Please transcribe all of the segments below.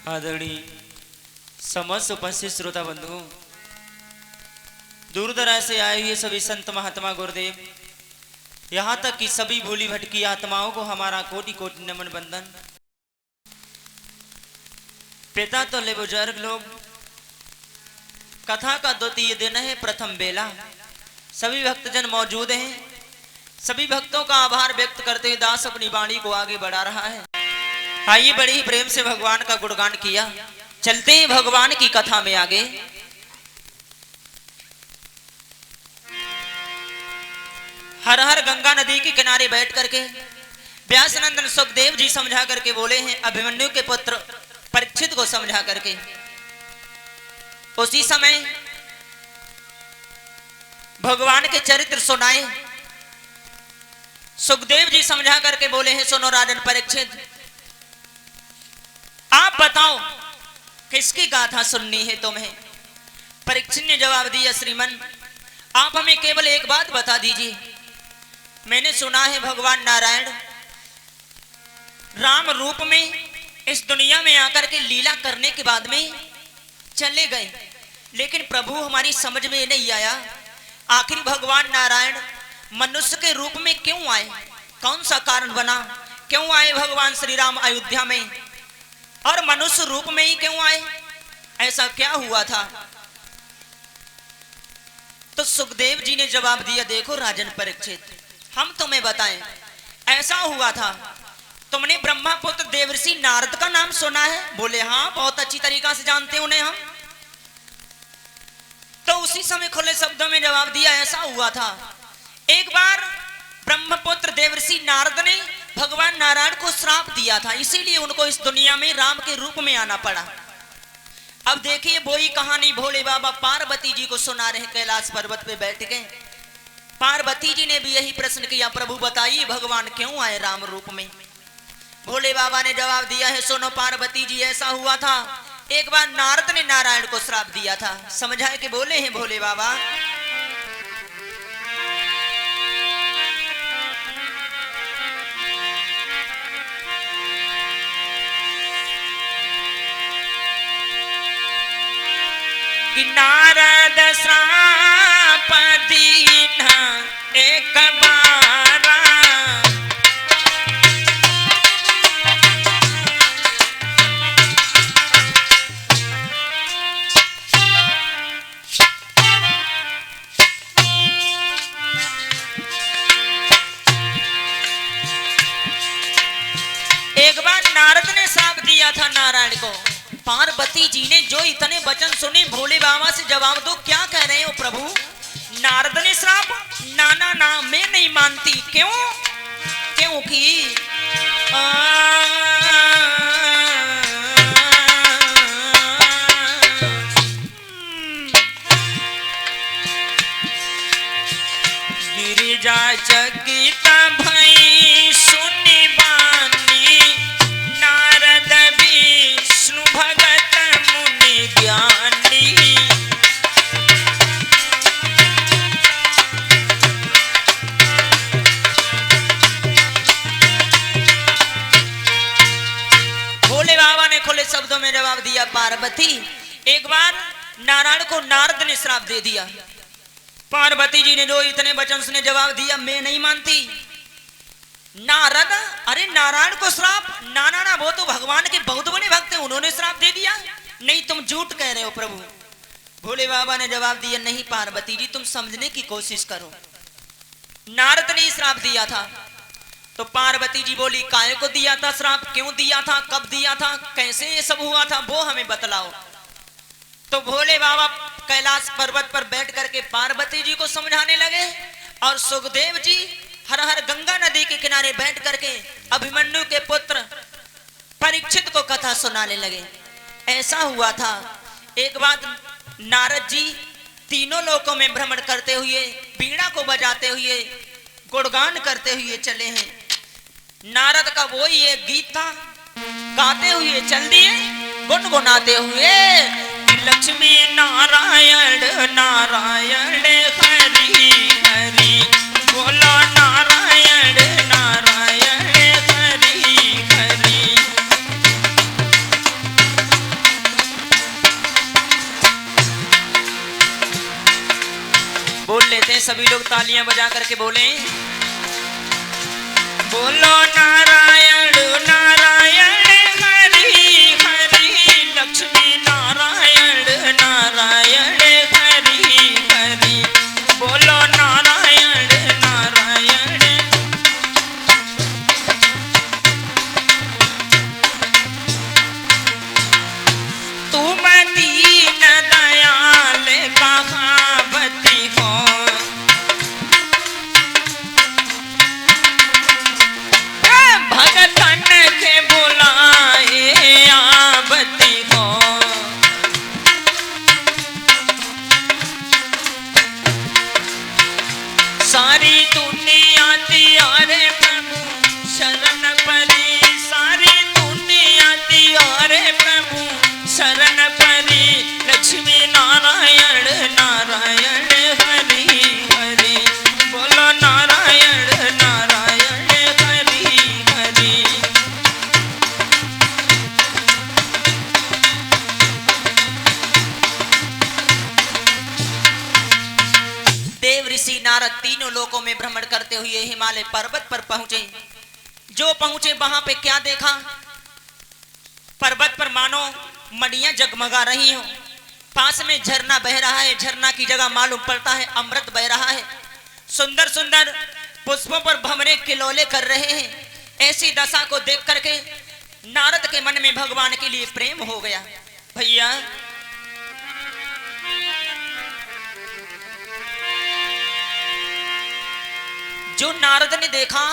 आदरणीय समस्त उपस्थित श्रोता बंधु, दूर दराज से आए हुए सभी संत महात्मा गुरुदेव, यहाँ तक कि सभी भूली भटकी आत्माओं को हमारा कोटि कोटि नमन बंदन। पिता तो ले बुजुर्ग लोग, कथा का द्वितीय दिन है, प्रथम बेला। सभी भक्तजन मौजूद हैं। सभी भक्तों का आभार व्यक्त करते हुए दास अपनी वाणी को आगे बढ़ा रहा है। आइए बड़े ही प्रेम से भगवान का गुणगान किया, चलते हैं भगवान की कथा में आगे। हर हर गंगा नदी के किनारे बैठ करके व्यास नंदन सुखदेव जी समझा करके बोले हैं अभिमन्यु के पुत्र परीक्षित को समझा करके। उसी समय भगवान के चरित्र सुनाए। सुखदेव जी समझा करके बोले हैं सुनो राजन परीक्षित, आप बताओ किसकी गाथा सुननी है तुम्हें। परीक्षित ने जवाब दिया श्रीमन, आप हमें केवल एक बात बता दीजिए। मैंने सुना है भगवान नारायण राम रूप में इस दुनिया में आकर के लीला करने के बाद में चले गए, लेकिन प्रभु हमारी समझ में नहीं आया आखिर भगवान नारायण मनुष्य के रूप में क्यों आए, कौन सा कारण बना, क्यों आए भगवान श्री राम अयोध्या में और मनुष्य रूप में ही क्यों आए, ऐसा क्या हुआ था। तो सुखदेव जी ने जवाब दिया, देखो राजन परीक्षित, हम तुम्हें बताएं, ऐसा हुआ था। तुमने ब्रह्मा पुत्र देवर्षि नारद का नाम सुना है? बोले हाँ, बहुत अच्छी तरीका से जानते हैं उन्हें हम। तो उसी समय खुले शब्दों में जवाब दिया, ऐसा हुआ था एक बार ब्रह्मपुत्र देवर्षि नारद ने भगवान नारायण को श्राप दिया था, इसीलिए उनको इस दुनिया में राम के रूप में आना पड़ा। अब देखिए वही कहानी भोले बाबा पार्वती जी को सुना रहे, कैलाश पर्वत पे बैठ गए। पार्वती जी ने भी यही प्रश्न किया, प्रभु बताइए भगवान क्यों आए राम रूप में। भोले बाबा ने जवाब दिया है, सुनो पार्वती जी, ऐसा हुआ था एक बार नारद ने नारायण को श्राप दिया था। समझाए कि बोले हैं भोले बाबा, कि नारद श्राप दीन्हा एक बारा, एक बार नारद ने श्राप दिया था नारायण को। पार्वती जी ने जो इतने वचन सुने, भोले बाबा से जवाब दो, क्या कह रहे हो प्रभु। नारद ने श्राप, ना ना ना मैं नहीं मानती। क्यों? क्योंकि गिरिजा चकिता भई सुनी बानी, नारद विष्णु भगत मुनि ज्ञानी। भोले बाबा ने खुले शब्दों में जवाब दिया, पार्वती एक बार नारायण को नारद ने श्राप दे दिया। पार्वती जी ने जो इतने वचन सुने जवाब दिया, मैं नहीं मानती। नारद, अरे नारायण को श्राप, ना ना ना वो तो भगवान के बहुत बड़े भक्त हैं, उन्होंने श्राप दे दिया। नहीं तुम झूठ कह रहे हो प्रभु। भोले बाबा ने जवाब दिया, नहीं पार्वती जी तुम समझने की कोशिश करो, नारद ने श्राप दिया था। तो पार्वती जी बोली, काहे को दिया था श्राप, क्यों दिया था, कब दिया था, कैसे ये सब हुआ था, वो हमें बतलाओ। तो भोले बाबा कैलाश पर्वत पर बैठ करके पार्वती जी को समझाने लगे और सुखदेव जी हर हर गंगा नदी के किनारे बैठ करके अभिमन्यु के पुत्र परीक्षित को कथा सुनाने लगे। ऐसा हुआ था एक बार नारद जी तीनों लोकों में भ्रमण करते हुए, वीणा को बजाते हुए, गुणगान करते हुए चले हैं। नारद का वो ही एक गीत था, गाते हुए चल दिए, गुनगुनाते हुए, लक्ष्मी नारायण नारायण हरि हरि, बोलो नारायण नारायण हरि हरि। सभी लोग तालियां बजा करके बोले, बोलो नारायण नारायण हरि हरि, लक्ष्मी नारायण नारायण हरि हरि, बोलो नारायण नारायण। तुम दीन दयाल कहावती हो, भगतन के बुलाए आवती हो, सारी दुनिया तियारे प्रभु शरण परी, सारी दुनिया तियारे प्रभु शरण परी, लक्ष्मी नारायण नारायण हरि हरि, बोलो नारायण नारायण हरि हरि। देव ऋषि नारद तीनों लोकों में भ्रमण करते हुए हिमालय पर्वत पर पहुंचे। जो पहुंचे वहां पे क्या देखा, पर्वत पर मानो मड़ियां जगमगा रही हो, पास में झरना बह रहा है, झरना की जगह मालूम पड़ता है अमृत बह रहा है, सुंदर सुंदर पुष्पों पर भंवरे किलोले कर रहे हैं। ऐसी दशा को देख करके नारद के मन में भगवान के लिए प्रेम हो गया। भैया जो नारद ने देखा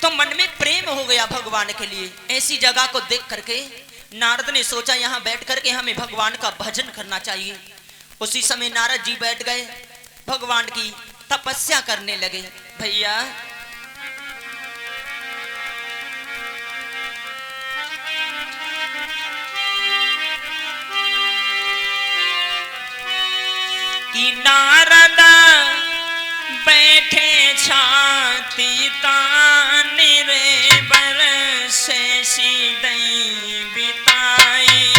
तो मन में प्रेम हो गया भगवान के लिए। ऐसी जगह को देख करके नारद ने सोचा यहाँ बैठ करके हमें भगवान का भजन करना चाहिए। उसी समय नारद जी बैठ गए, भगवान की तपस्या करने लगे। भैया कि नारद बैठे छाती ताने रे, बरसे सीधई बिताई,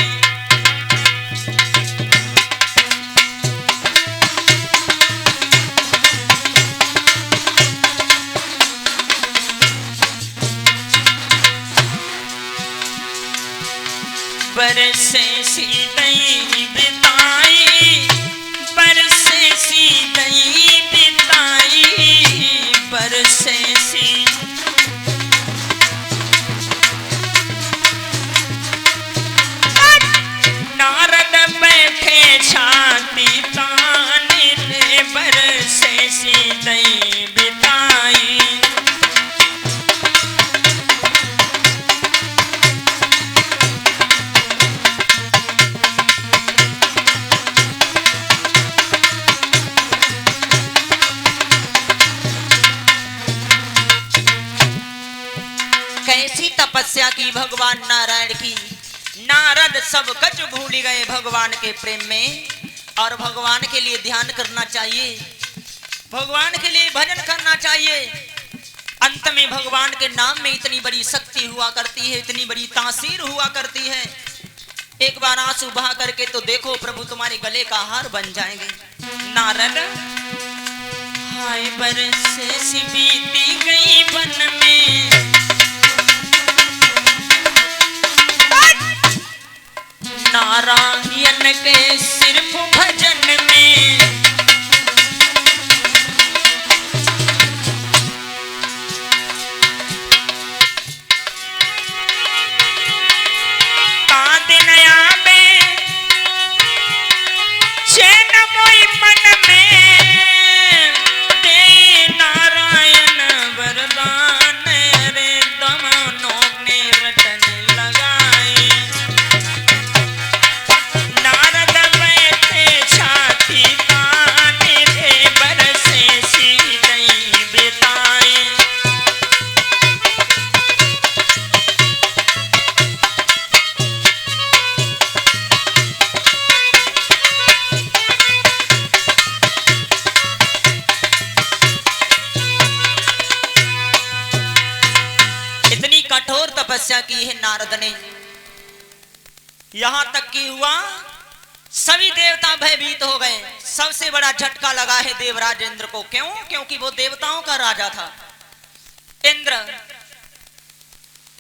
बरसे सीधई बिताई, बरसे सीधई बिताई, बरसे सी। नारद बैठे छाती ताने रे, बरसे सीधई बिताई, कैसी तपस्या की भगवान नारायण की। नारद सब कुछ भूल गए भगवान के प्रेम में, और भगवान के लिए ध्यान करना चाहिए, भगवान के लिए भजन करना चाहिए। अंत में भगवान के नाम में इतनी बड़ी शक्ति हुआ करती है, इतनी बड़ी तासीर हुआ करती है। एक बार आंसू बहा करके तो देखो, प्रभु तुम्हारे गले का हार बन जाएंगे। नारद हाय बरसे सी बीती गई वन में, नारायण के सिर्फ भजन में, दिन आवे चैन मोई मन में, दे नारायण वरदान रे, दमनों ने रटन लगाए। नारद बैठे छाती ताने रे, बरसे सीधई बिताए, कठोर तपस्या की है नारद ने। यहां तक की हुआ सभी देवता भयभीत हो गए। सबसे बड़ा झटका लगा है देवराज इंद्र को। क्यों? क्योंकि वो देवताओं का राजा था। इंद्र,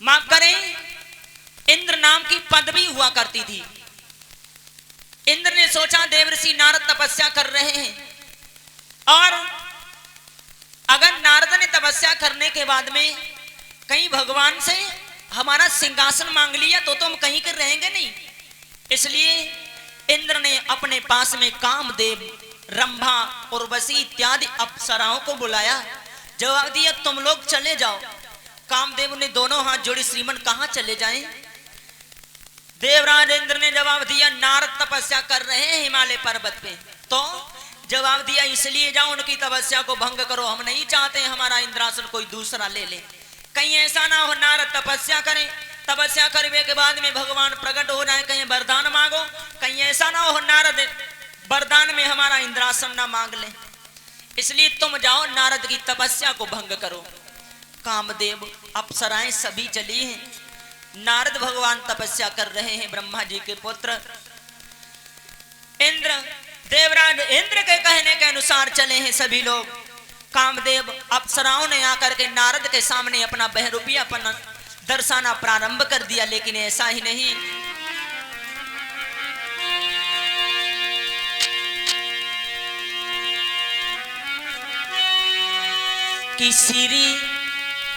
माफ करें, इंद्र नाम की पदवी हुआ करती थी। इंद्र ने सोचा देवर्षि नारद तपस्या कर रहे हैं, और अगर नारद ने तपस्या करने के बाद में कहीं भगवान से हमारा सिंहासन मांग लिया तो हम कहीं के रहेंगे नहीं। इसलिए इंद्र ने अपने पास में कामदेव, रंभा, उर्वशी इत्यादि अप्सराओं को बुलाया। जवाब दिया तुम लोग चले जाओ। कामदेव ने दोनों हाथ जोड़े, श्रीमन कहां चले जाएं? देवराज इंद्र ने जवाब दिया नारद तपस्या कर रहे हैं हिमालय पर्वत पे। तो जवाब दिया इसलिए जाओ उनकी तपस्या को भंग करो। हम नहीं चाहते हमारा इंद्रासन कोई दूसरा ले ले। कहीं ऐसा ना हो नारद तपस्या करें, तपस्या करने के बाद में भगवान प्रकट हो जाए, कहीं वरदान मांगो। कहीं ऐसा ना हो नारद वरदान में हमारा इंद्रासन ना मांग ले। इसलिए तुम जाओ नारद की तपस्या को भंग करो। कामदेव, अप्सराएं सभी चली हैं। नारद भगवान तपस्या कर रहे हैं, ब्रह्मा जी के पुत्र इंद्र। देवराज इंद्र के कहने के अनुसार चले हैं सभी लोग। कामदेव, अप्सराओं ने आकर के नारद के सामने अपना बहरूपीपन दर्शाना प्रारंभ कर दिया। लेकिन ऐसा ही नहीं, कि श्री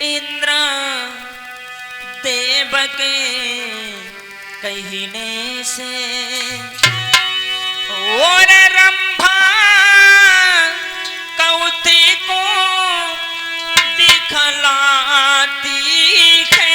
इंद्र देव के कहने से और रंभा कौती को दिखलाती है।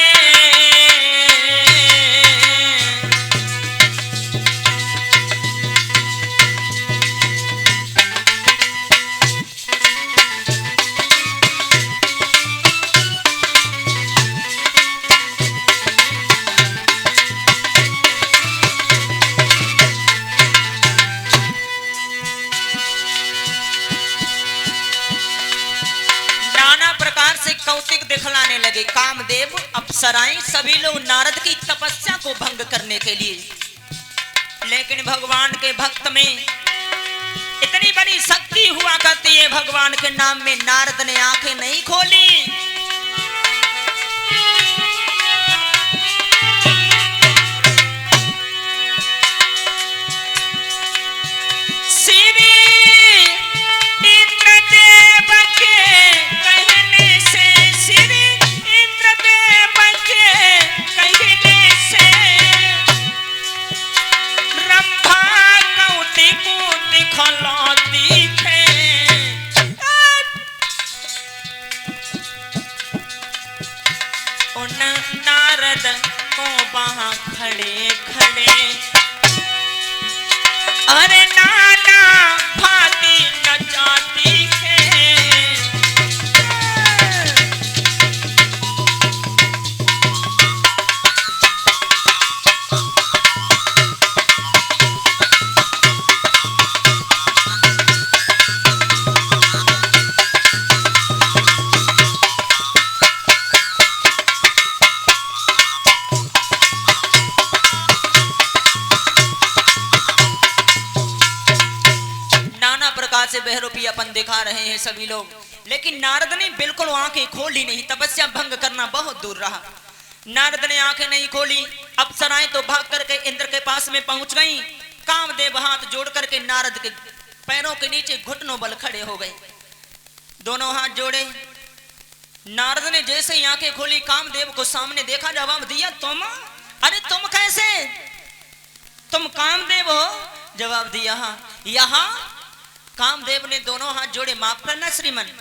कौतिक दिखलाने लगे कामदेव, अप्सराएं सभी लोग नारद की तपस्या को भंग करने के लिए। लेकिन भगवान के भक्त में इतनी बड़ी शक्ति हुआ करती है, भगवान के नाम में नारद ने आंखें नहीं खोली। नारद को वहां खड़े खड़े अरे नाना भाती नचाती है। से बहरूपीपन दिखा रहे हैं सभी लोग। लेकिन नारद ने बिल्कुल आंखें खोली नहीं। तपस्या भंग करना बहुत दूर रहा। नारद ने आंखें नहीं खोली। अप्सराएं तो भाग करके इंद्र के पास में पहुंच गईं। कामदेव हाथ जोड़ करके नारद के पैरों के नीचे घुटनों बल खड़े हो गए, दोनों हाथ जोड़े। नारद ने जैसे ही आंखें खोली कामदेव को सामने देखा, जवाब दिया तुम? अरे तुम कैसे? तुम कामदेव हो? जवाब दिया हाँ। यहाँ कामदेव ने दोनों हाथ जोड़े, माफ करना श्रीमन,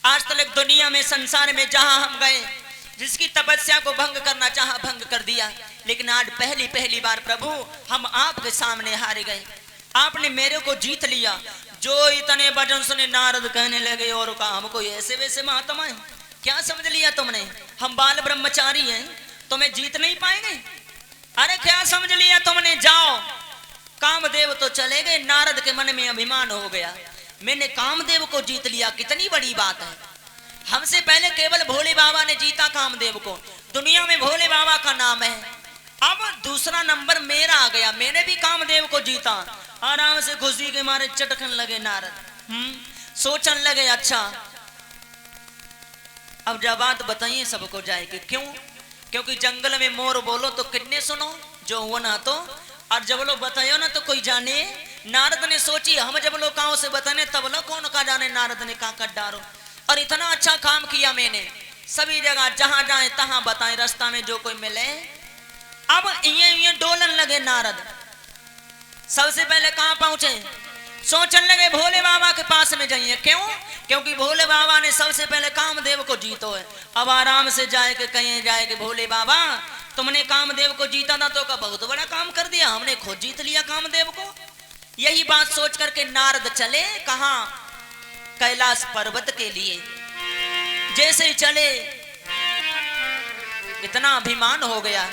आज तक दुनिया में संसार में जहां हम गए जिसकी तपस्या को भंग करना चाहा भंग कर दिया, लेकिन आज पहली बार प्रभु हम आपके सामने हारे गए। आपने मेरे को जीत लिया। जो इतने वचन सुने नारद कहने लगे और कहा हमको ऐसे वैसे महात्मा है, क्या समझ लिया तुमने? हम बाल ब्रह्मचारी हैं, तुम्हें जीत नहीं पाएंगे। अरे क्या समझ लिया तुमने? जाओ। कामदेव तो चले गए। नारद के मन में अभिमान हो गया, मैंने कामदेव को जीत लिया, कितनी बड़ी बात है। हमसे पहले केवल भोले बाबा ने जीता कामदेव को। दुनिया में भोले बाबा का नाम है। अब दूसरा नंबर मेरा आ गया, मैंने भी कामदेव को जीता। आराम से खुशी के मारे चटकन लगे नारद। सोचन लगे अच्छा अब जब बात बताइए सबको जाएगी। क्यों? क्योंकि जंगल में मोर बोलो तो कितने सुनो, जो हुआ ना तो, और जब लोग बतायो ना तो कोई जाने। नारद ने सोची हम जब लोग गाँव से बताने तब लोग कौन का जाने। नारद ने कहा कर डारो, और इतना अच्छा काम किया मैंने, सभी जगह जहां जाए तहां बताए, रास्ता में जो कोई मिले। अब ये डोलन लगे नारद। सबसे पहले कहां पहुंचे? सोचने लगे भोले बाबा के पास में जाइए। क्यों? क्योंकि भोले बाबा ने सबसे पहले कामदेव को जीतो है। अब आराम से जाए के कहीं जाए कि भोले बाबा तुमने कामदेव को जीता था तो का बहुत बड़ा काम कर दिया, हमने खुद जीत लिया कामदेव को। यही बात सोच करके नारद चले कहां? कैलाश पर्वत के लिए। जैसे ही चले इतना अभिमान हो गया,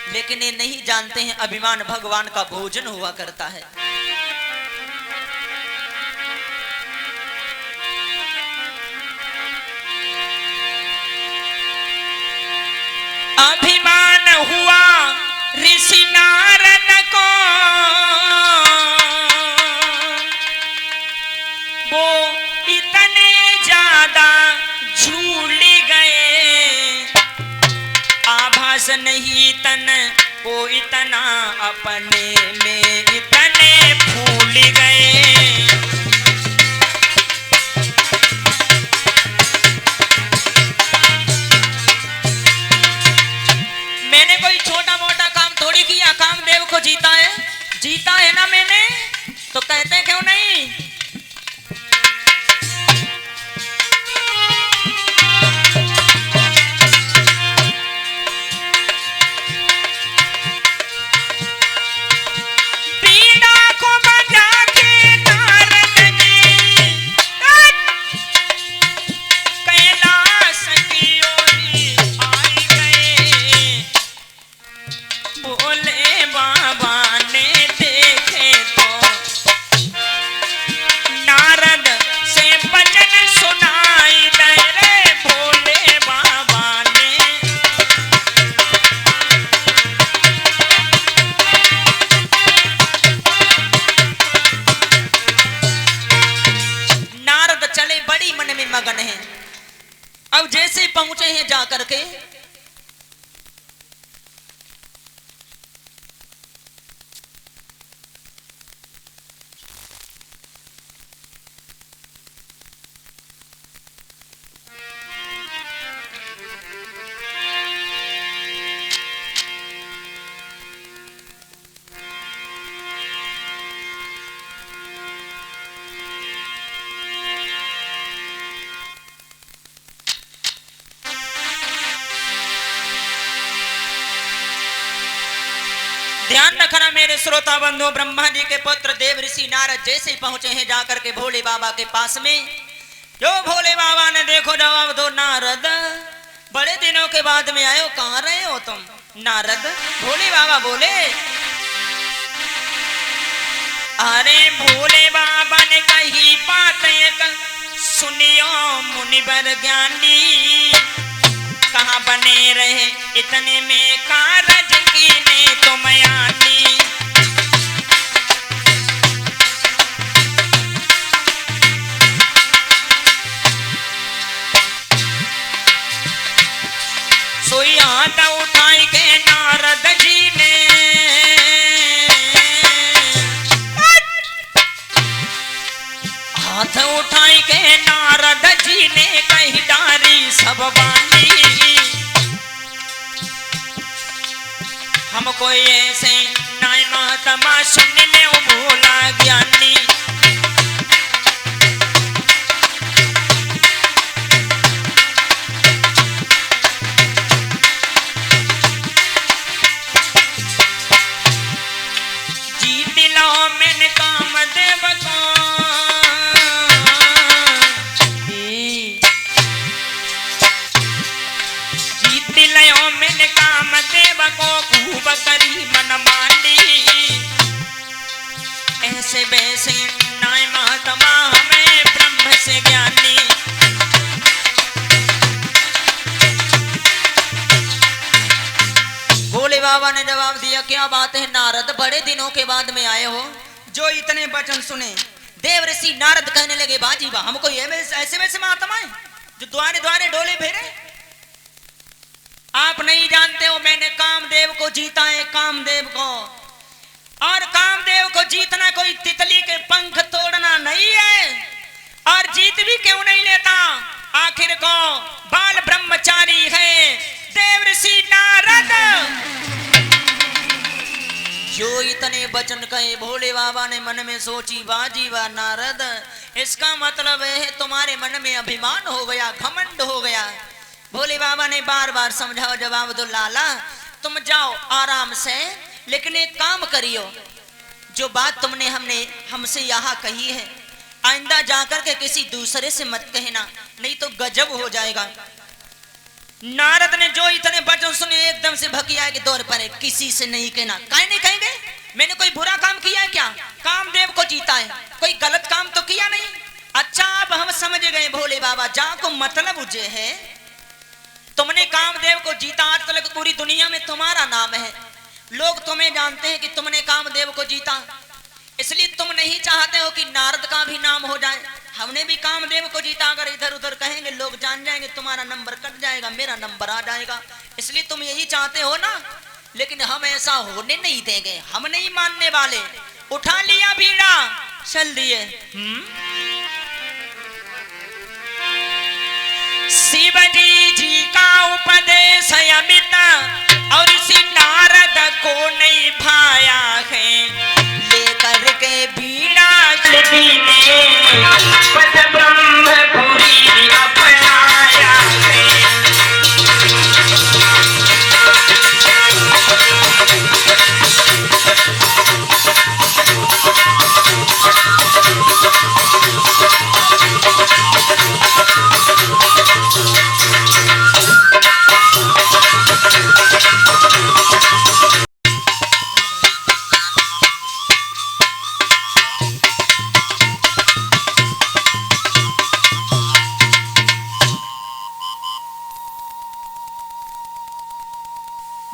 लेकिन ये नहीं जानते हैं अभिमान भगवान का भोजन हुआ करता है। अभिमान हुआ ऋषि नारद को, वो इतने ज्यादा झूल गए, आभास नहीं तन को इतना अपने में इतने भूल गए। मैंने कोई छोटा मोटा काम थोड़ी किया, कामदेव को जीता है। जीता है ना मैंने, तो कहते क्यों नहीं? मगन है। अब जैसे पहुंचे हैं जाकर के, ध्यान रखना मेरे श्रोता बंधु। ब्रह्मा जी के पुत्र देव ऋषि नारद जैसे ही पहुंचे हैं जाकर के भोले बाबा के पास में, जो भोले बाबा ने देखो जवाब दो, नारद बड़े दिनों के बाद में आए हो, कहां रहे हो तुम? नारद, भोले बाबा बोले, अरे भोले बाबा ने कही बात एक सुनियो मुनिवर ज्ञानी, कहां बने रहे इतने में कारज की ने तुम आनी। सोई हाथ उठाई के नारद जी ने, हाथ उठाई के नारद जी ने कही डारी सब बानी, हमको ऐसे नाय महात्मा सुन ले भोला ज्ञानी। जीत लो मैंने कामदेव को, जीत लो मैंने कामदेव को, खूब करी मन मानी, ऐसे वैसे नाय महात्मा हमें ब्रह्म से ज्ञानी। भोले बाबा ने जवाब दिया, क्या बात है नारद, बड़े दिनों के बाद में आए हो। जो इतने वचन सुने देव ऋषि नारद कहने लगे, बाजी वाह, हमको ऐसे वैसे महात्मा है जो द्वारे द्वारे डोले फेरे। आप नहीं जानते हो मैंने कामदेव को जीता है, कामदेव को। और कामदेव को जीतना कोई तितली के पंख तोड़ना नहीं है। और जीत भी क्यों नहीं लेता, आखिर को बाल ब्रह्मचारी है देव ऋषि नारद। जो इतने वचन कहे भोले बाबा ने मन में सोची, बाजी वाह नारद, इसका मतलब है तुम्हारे मन में अभिमान हो गया, घमंड हो गया। भोले बाबा ने बार बार समझाओ, जवाब दो, लाला तुम जाओ आराम से, लेकिन एक काम करियो, जो बात तुमने हमसे यहाँ कही है आइंदा जाकर के किसी दूसरे से मत कहना, नहीं तो गजब हो जाएगा। नारद ने जो इतने वचन सुने एकदम से भकिया के दौर पर, किसी से नहीं कहना। काहे नहीं कहेंगे, मैंने कोई बुरा काम किया है क्या, कामदेव को जीता है, कोई गलत काम तो किया नहीं। अच्छा अब हम समझ गए भोले बाबा, जहां को मतलब उजे है, तुमने कामदेव को जीता, आज तक पूरी दुनिया में तुम्हारा नाम है, लोग तुम्हें जानते हैं कि तुमने कामदेव को जीता, इसलिए तुम नहीं चाहते हो कि नारद का भी नाम हो जाए। हमने भी कामदेव को जीता, अगर इधर उधर कहेंगे लोग जान जाएंगे, तुम्हारा नंबर कट जाएगा, मेरा नंबर आ जाएगा, इसलिए तुम यही चाहते हो ना। लेकिन हम ऐसा होने नहीं देंगे, हम नहीं मानने वाले। उठा लिया बीड़ा, चल दिए। शिवजी जी का उपदेश अमित और इसी नारद को नहीं भाया है, लेकर के बीड़ा पद ब्रह्मपुरी अपनाया है।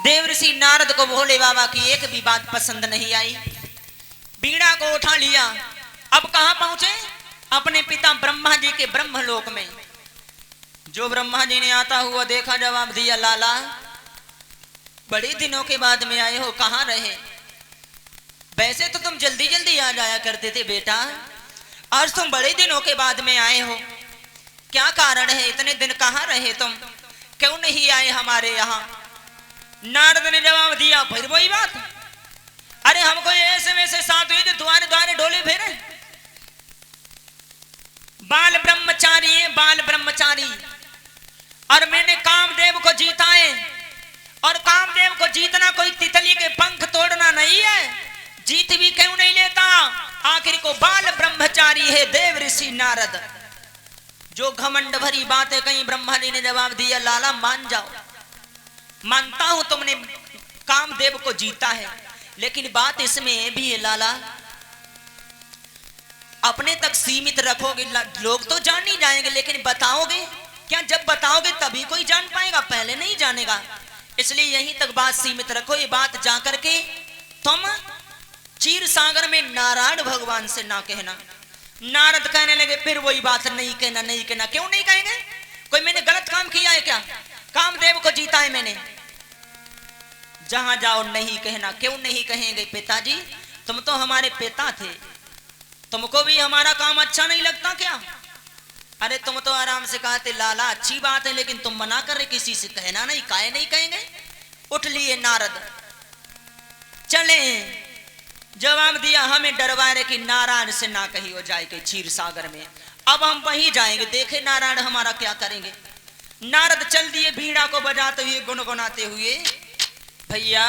देव ऋषि नारद को भोले बाबा की एक भी बात पसंद नहीं आई, बीड़ा को उठा लिया। अब कहां पहुंचे, अपने पिता ब्रह्मा जी के ब्रह्मलोक में। जो ब्रह्मा जी ने आता हुआ देखा, जवाब दिया, लाला बड़े दिनों के बाद में आए हो, कहां रहे। वैसे तो तुम जल्दी जल्दी आ जाया करते थे बेटा, आज तुम बड़े दिनों के बाद में आए हो, क्या कारण है, इतने दिन कहां रहे तुम, क्यों नहीं आए हमारे यहाँ। नारद ने जवाब दिया, फिर वही बात, अरे हमको ऐसे वैसे साथ हुए जो द्वारे द्वारे डोले फेरे। बाल ब्रह्मचारी है, बाल ब्रह्मचारी, और मैंने कामदेव को जीता है, और कामदेव को जीतना कोई तितली के पंख तोड़ना नहीं है, जीत भी क्यों नहीं लेता, आखिर को बाल ब्रह्मचारी है देव ऋषि नारद। जो घमंड भरी बातें कहीं, ब्रह्मा जी ने जवाब दिया, लाला मान जाओ, मानता हूं तुमने कामदेव को जीता है, लेकिन बात इसमें भी है लाला, अपने तक सीमित रखोगे, लोग तो जान ही जाएंगे, लेकिन बताओगे क्या, जब बताओगे तभी कोई जान पाएगा, पहले नहीं जानेगा, इसलिए यहीं तक बात सीमित रखो। ये बात जाकर के तुम क्षीर सागर में नारायण भगवान से ना कहना। नारद कहने लगे, फिर वही बात, नहीं कहना, नहीं कहना। क्यों नहीं कहेंगे, कोई मैंने गलत काम किया है क्या, कामदेव को जीता है मैंने, जहां जाओ नहीं कहना। क्यों नहीं कहेंगे पिताजी, तुम तो हमारे पिता थे, तुमको भी हमारा काम अच्छा नहीं लगता क्या। अरे तुम तो आराम से कहते, लाला अच्छी बात है, लेकिन तुम मना कर रहे किसी से कहना नहीं, काहे नहीं कहेंगे। उठ लिए नारद, चले, जवाब दिया, हमें डरवा रहे कि नारायण से ना कही हो जाएगी क्षीर सागर में, अब हम वहीं जाएंगे, देखे नारायण हमारा क्या करेंगे। नारद चल दिए, बीड़ा को बजाते हुए गुनगुनाते हुए, भैया